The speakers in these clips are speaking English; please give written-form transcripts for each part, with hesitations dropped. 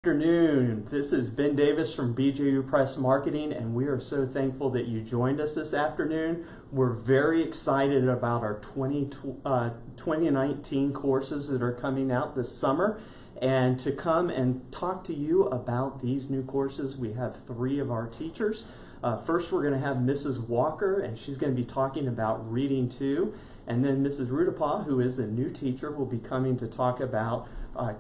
Afternoon. This is Ben Davis from BJU Press Marketing, and we are so thankful that you joined us this afternoon. We're very excited about our 2019 courses that are coming out this summer. And to come and talk to you about these new courses, we have three of our teachers. First, we're going to have Mrs. Walker, and she's going to be talking about Reading 2. And then Mrs. Rudapah, who is a new teacher, will be coming to talk about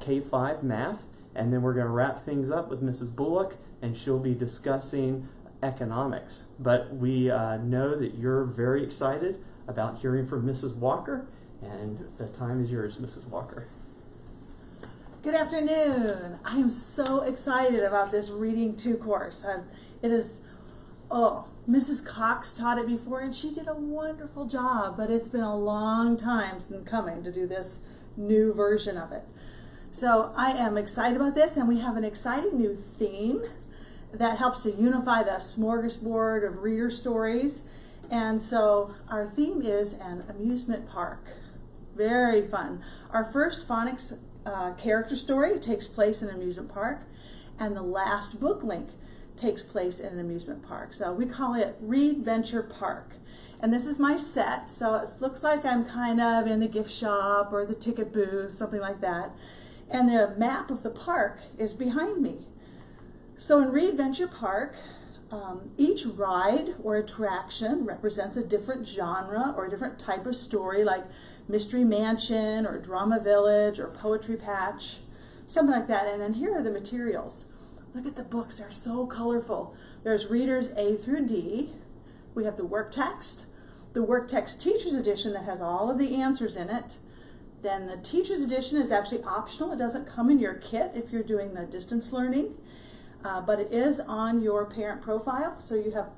K-5 math. And then we're going to wrap things up with Mrs. Bullock, and she'll be discussing economics. But we know that you're very excited about hearing from Mrs. Walker, and the time is yours, Mrs. Walker. Good afternoon. I am so excited about this Reading 2 course. It is, Mrs. Cox taught it before, and she did a wonderful job, but it's been a long time coming to do this new version of it. So I am excited about this, and we have an exciting new theme that helps to unify the smorgasbord of reader stories. And so our theme is an amusement park. Very fun. Our first phonics character story takes place in an amusement park, and the last book link takes place in an amusement park. So we call it Read Venture Park. And this is my set, so it looks like I'm kind of in the gift shop or the ticket booth, something like that. And the map of the park is behind me. So in Read Venture Park, each ride or attraction represents a different genre or a different type of story, like Mystery Mansion or Drama Village or Poetry Patch, something like that. And then here are the materials. Look at the books, they're so colorful. There's Readers A through D. We have the work text Teacher's Edition that has all of the answers in it. Then the Teacher's Edition is actually optional. It doesn't come in your kit if you're doing the distance learning, but it is on your parent profile, so you have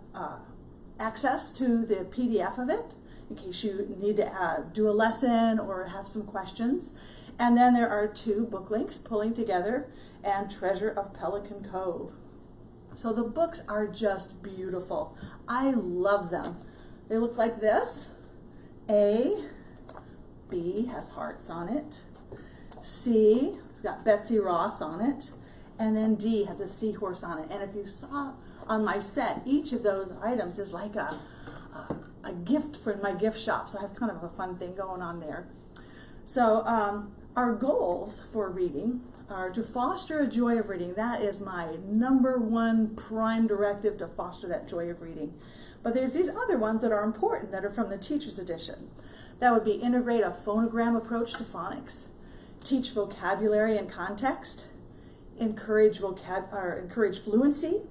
access to the PDF of it in case you need to do a lesson or have some questions. And then there are 2 book links, Pulling Together and Treasure of Pelican Cove. So the books are just beautiful. I love them. They look like this. B has hearts on it. C has got Betsy Ross on it. And then D has a seahorse on it. And if you saw on my set, each of those items is like a gift for my gift shop. So I have kind of a fun thing going on there. So our goals for reading are to foster a joy of reading. That is my #1 prime directive, to foster that joy of reading. But there's these other ones that are important that are from the Teacher's Edition. That would be integrate a phonogram approach to phonics, teach vocabulary and context, encourage fluency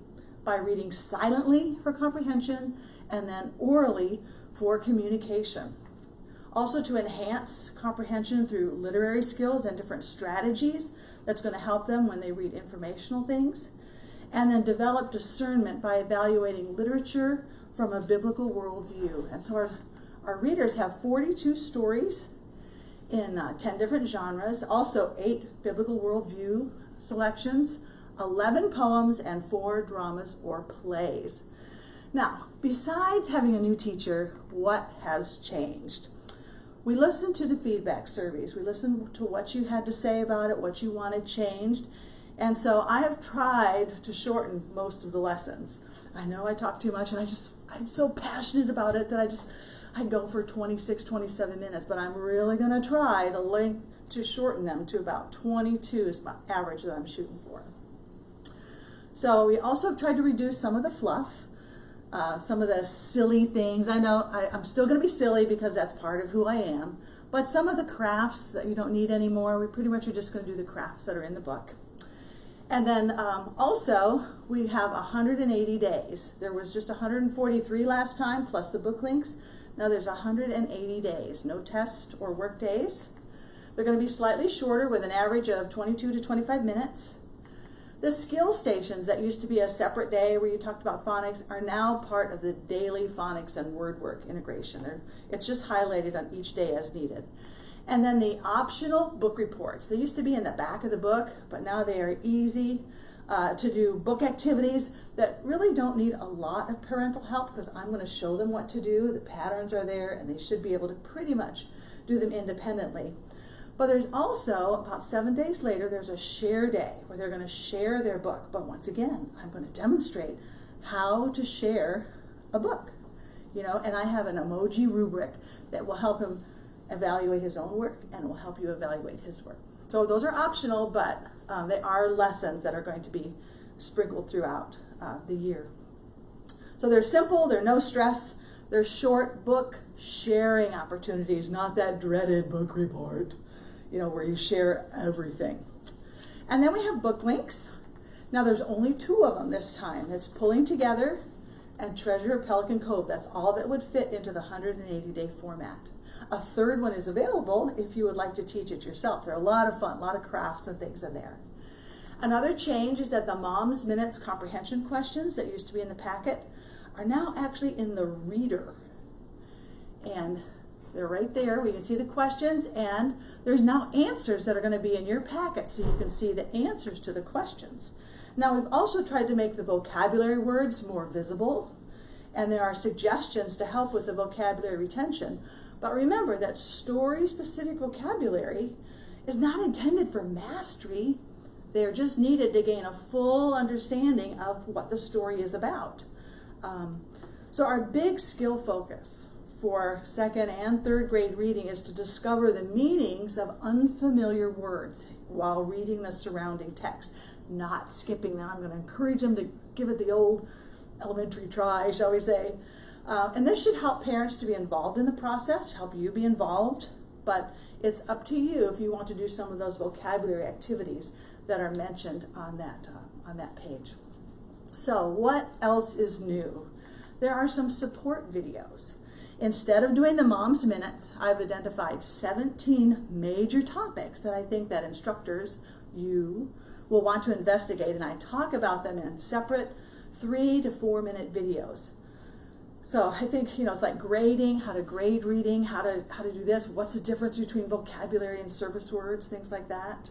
by reading silently for comprehension, and then orally for communication. Also to enhance comprehension through literary skills and different strategies that's going to help them when they read informational things. And then develop discernment by evaluating literature from a biblical worldview. And so our readers have 42 stories in 10 different genres, also 8 biblical worldview selections, 11 poems, and 4 dramas or plays. Now, besides having a new teacher, what has changed? We listened to the feedback surveys. We listened to what you had to say about it, what you wanted changed. And so I have tried to shorten most of the lessons. I know I talk too much, and I'm so passionate about it that I go for 26, 27 minutes, but I'm really going to try to shorten them to about 22 is my average that I'm shooting for. So we also have tried to reduce some of the fluff, some of the silly things. I know I'm still going to be silly because that's part of who I am, but some of the crafts that you don't need anymore, we pretty much are just going to do the crafts that are in the book. And then also, we have 180 days. There was just 143 last time, plus the book links. Now there's 180 days, no test or work days. They're going to be slightly shorter with an average of 22 to 25 minutes. The skill stations that used to be a separate day where you talked about phonics are now part of the daily phonics and word work integration. It's just highlighted on each day as needed. And then the optional book reports. They used to be in the back of the book, but now they are easy to do book activities that really don't need a lot of parental help, because I'm going to show them what to do. The patterns are there, and they should be able to pretty much do them independently. But there's also, about 7 days later, there's a share day where they're going to share their book. But once again, I'm going to demonstrate how to share a book. And I have an emoji rubric that will help him evaluate his own work and will help you evaluate his work. So those are optional, but they are lessons that are going to be sprinkled throughout the year. So they're simple, they're no stress, they're short book sharing opportunities, not that dreaded book report, where you share everything. And then we have book links. Now there's only 2 of them this time. It's Pulling Together and Treasure of Pelican Cove. That's all that would fit into the 180-day format. A 3rd one is available if you would like to teach it yourself. They're a lot of fun, a lot of crafts and things in there. Another change is that the Mom's Minutes comprehension questions that used to be in the packet are now actually in the reader. And they're right there. We can see the questions, and there's now answers that are going to be in your packet so you can see the answers to the questions. Now, we've also tried to make the vocabulary words more visible, and there are suggestions to help with the vocabulary retention. But remember that story-specific vocabulary is not intended for mastery. They are just needed to gain a full understanding of what the story is about. So our big skill focus for 2nd and 3rd grade reading is to discover the meanings of unfamiliar words while reading the surrounding text, not skipping them. I'm going to encourage them to give it the old elementary try, shall we say. And this should help parents to be involved in the process, help you be involved, but it's up to you if you want to do some of those vocabulary activities that are mentioned on that page. So what else is new? There are some support videos. Instead of doing the Mom's Minutes, I've identified 17 major topics that I think that instructors, you, will want to investigate, and I talk about them in separate 3 to 4 minute videos. So I think, it's like grading, how to grade reading, how to do this, what's the difference between vocabulary and service words, things like that.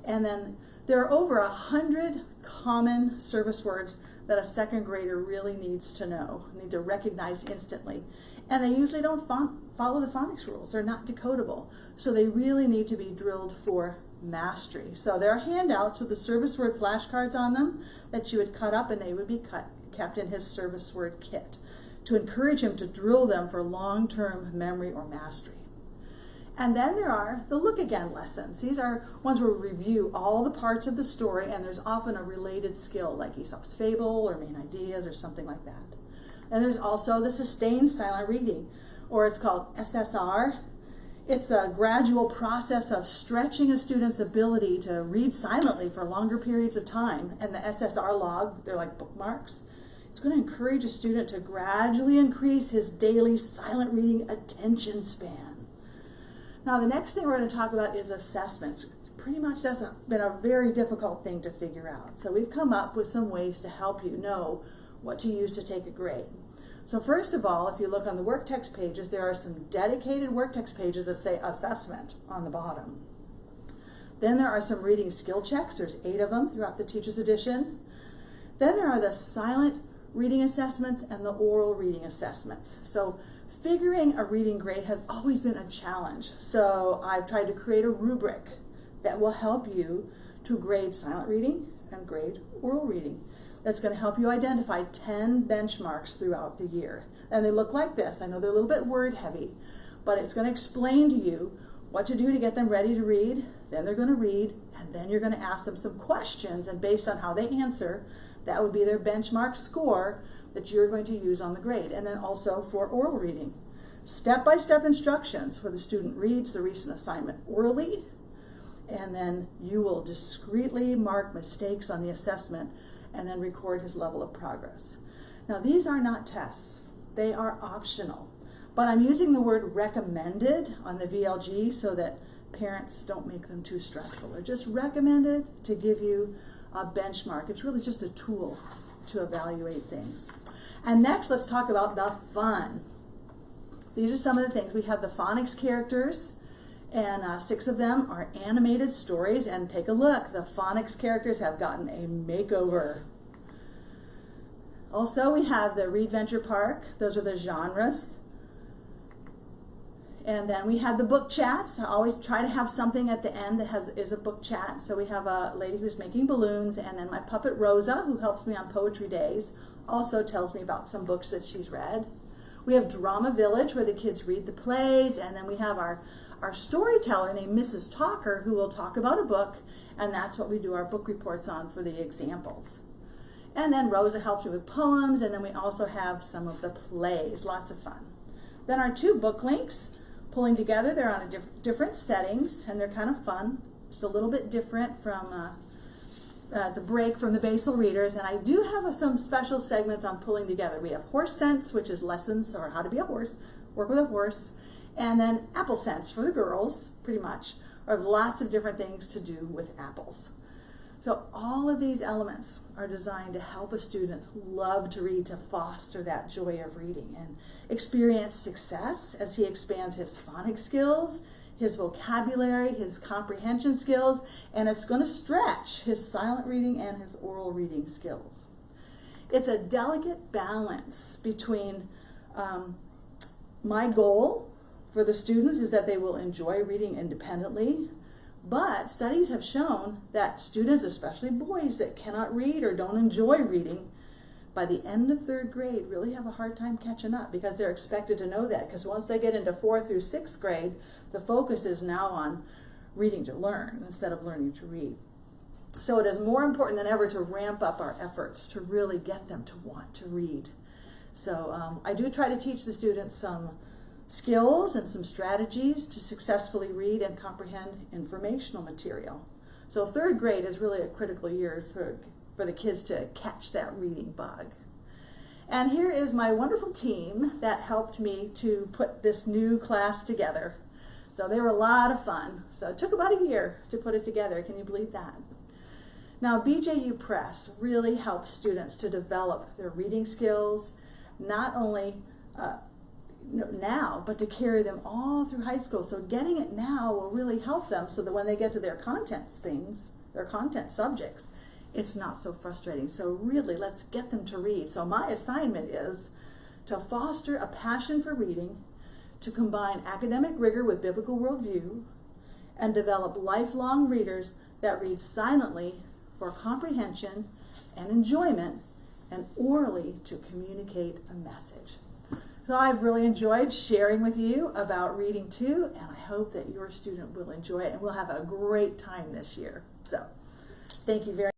And then there are over 100 common service words that a 2nd grader really needs to know, need to recognize instantly. And they usually don't follow the phonics rules. They're not decodable. So they really need to be drilled for mastery. So there are handouts with the service word flashcards on them that you would cut up, and they would be kept in his service word kit to encourage him to drill them for long-term memory or mastery. And then there are the Look Again lessons. These are ones where we review all the parts of the story, and there's often a related skill like Aesop's Fable or Main Ideas or something like that. And there's also the Sustained Silent Reading, or it's called SSR. It's a gradual process of stretching a student's ability to read silently for longer periods of time. And the SSR log, they're like bookmarks. It's going to encourage a student to gradually increase his daily silent reading attention span. Now, the next thing we're going to talk about is assessments. Pretty much that's been a very difficult thing to figure out. So we've come up with some ways to help you know what to use to take a grade. So first of all, if you look on the work text pages, there are some dedicated work text pages that say assessment on the bottom. Then there are some reading skill checks. There's 8 of them throughout the Teacher's Edition. Then there are the silent reading assessments and the oral reading assessments. So figuring a reading grade has always been a challenge. So I've tried to create a rubric that will help you to grade silent reading and grade oral reading. That's going to help you identify 10 benchmarks throughout the year. And they look like this. I know they're a little bit word heavy, but it's going to explain to you what to do to get them ready to read. Then they're going to read, and then you're going to ask them some questions, and based on how they answer, that would be their benchmark score that you're going to use on the grade. And then also for oral reading, step-by-step instructions where the student reads the recent assignment orally, and then you will discreetly mark mistakes on the assessment and then record his level of progress. Now, these are not tests. They are optional. But I'm using the word recommended on the VLG so that parents don't make them too stressful. They're just recommended to give you a benchmark. It's really just a tool to evaluate things. And next, let's talk about the fun. These are some of the things. We have the phonics characters, and 6 of them are animated stories. And take a look, the phonics characters have gotten a makeover. Also, we have the Read Venture Park. Those are the genres. And then we have the book chats. I always try to have something at the end that is a book chat. So we have a lady who's making balloons, and then my puppet Rosa, who helps me on poetry days, also tells me about some books that she's read. We have Drama Village, where the kids read the plays, and then we have our storyteller named Mrs. Talker, who will talk about a book, and that's what we do our book reports on for the examples. And then Rosa helps me with poems, and then we also have some of the plays, lots of fun. Then our 2 book links, pulling together, they're on different settings, and they're kind of fun. Just a little bit different from the break from the basal readers, and I do have some special segments on pulling together. We have Horse Sense, which is lessons or how to be a horse, work with a horse, and then Apple Sense for the girls, pretty much, or lots of different things to do with apples. So all of these elements are designed to help a student love to read, to foster that joy of reading and experience success as he expands his phonics skills, his vocabulary, his comprehension skills, and it's going to stretch his silent reading and his oral reading skills. It's a delicate balance between my goal for the students is that they will enjoy reading independently, but studies have shown that students, especially boys that cannot read or don't enjoy reading, by the end of 3rd grade really have a hard time catching up because they're expected to know that, because once they get into 4th through 6th grade, the focus is now on reading to learn instead of learning to read. So it is more important than ever to ramp up our efforts to really get them to want to read. So I do try to teach the students some skills and some strategies to successfully read and comprehend informational material. So 3rd grade is really a critical year for the kids to catch that reading bug. And here is my wonderful team that helped me to put this new class together. So they were a lot of fun. So it took about a year to put it together. Can you believe that? Now, BJU Press really helps students to develop their reading skills, not only now, but to carry them all through high school. So getting it now will really help them so that when they get to their content subjects, it's not so frustrating. So really, let's get them to read. So my assignment is to foster a passion for reading, to combine academic rigor with biblical worldview, and develop lifelong readers that read silently for comprehension and enjoyment, and orally to communicate a message. So I've really enjoyed sharing with you about reading too, and I hope that your student will enjoy it, and we'll have a great time this year. So thank you very much.